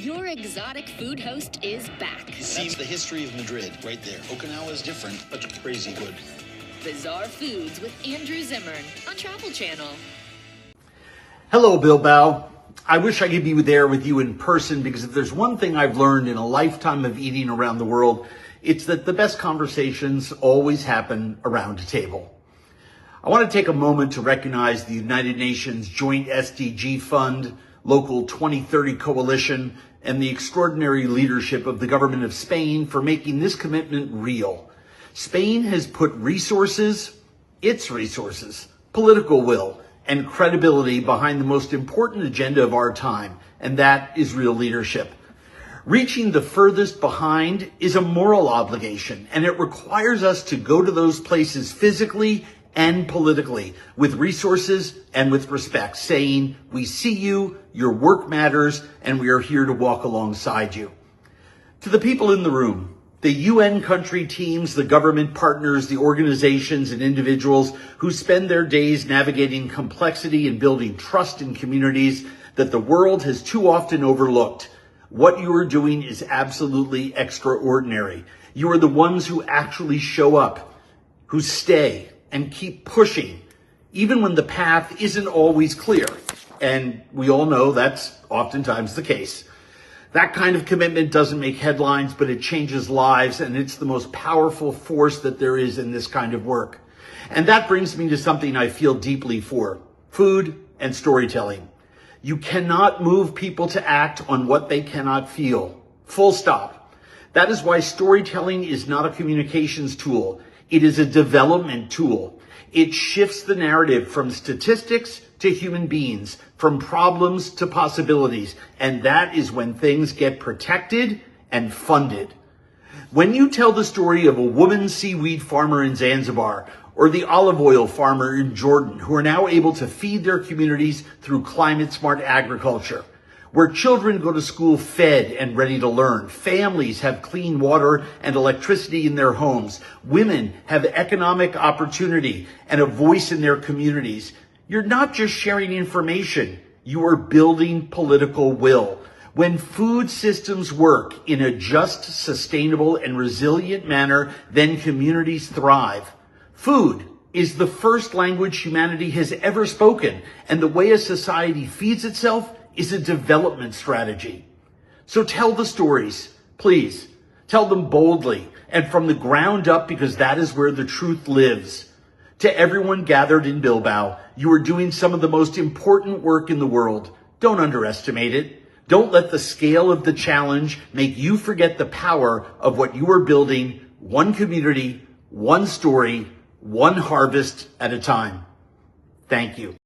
Your exotic food host is back. See the history of Madrid right there. Okinawa is different, but crazy good. Bizarre Foods with Andrew Zimmern on Travel Channel. Hello, Bilbao. I wish I could be there with you in person, because if there's one thing I've learned in a lifetime of eating around the world, it's that the best conversations always happen around a table. I want to take a moment to recognize the United Nations Joint SDG Fund, Local 2030 Coalition, and the extraordinary leadership of the government of Spain for making this commitment real. Spain has put its resources, political will, and credibility behind the most important agenda of our time, and that is real leadership. Reaching the furthest behind is a moral obligation, and it requires us to go to those places physically and politically, with resources and with respect, saying, we see you, your work matters, and we are here to walk alongside you. To the people in the room, the UN country teams, the government partners, the organizations and individuals who spend their days navigating complexity and building trust in communities that the world has too often overlooked, what you are doing is absolutely extraordinary. You are the ones who actually show up, who stay, and keep pushing, even when the path isn't always clear. And we all know that's oftentimes the case. That kind of commitment doesn't make headlines, but it changes lives, and it's the most powerful force that there is in this kind of work. And that brings me to something I feel deeply for: food and storytelling. You cannot move people to act on what they cannot feel. Full stop. That is why storytelling is not a communications tool. It is a development tool. It shifts the narrative from statistics to human beings, from problems to possibilities. And that is when things get protected and funded. When you tell the story of a woman seaweed farmer in Zanzibar, or the olive oil farmer in Jordan, who are now able to feed their communities through climate-smart agriculture, where children go to school fed and ready to learn, families have clean water and electricity in their homes, women have economic opportunity and a voice in their communities, you're not just sharing information, you are building political will. When food systems work in a just, sustainable, and resilient manner, then communities thrive. Food is the first language humanity has ever spoken, and the way a society feeds itself is a development strategy. So tell the stories, please. Tell them boldly and from the ground up, because that is where the truth lives. To everyone gathered in Bilbao, you are doing some of the most important work in the world. Don't underestimate it. Don't let the scale of the challenge make you forget the power of what you are building, one community, one story, one harvest at a time. Thank you.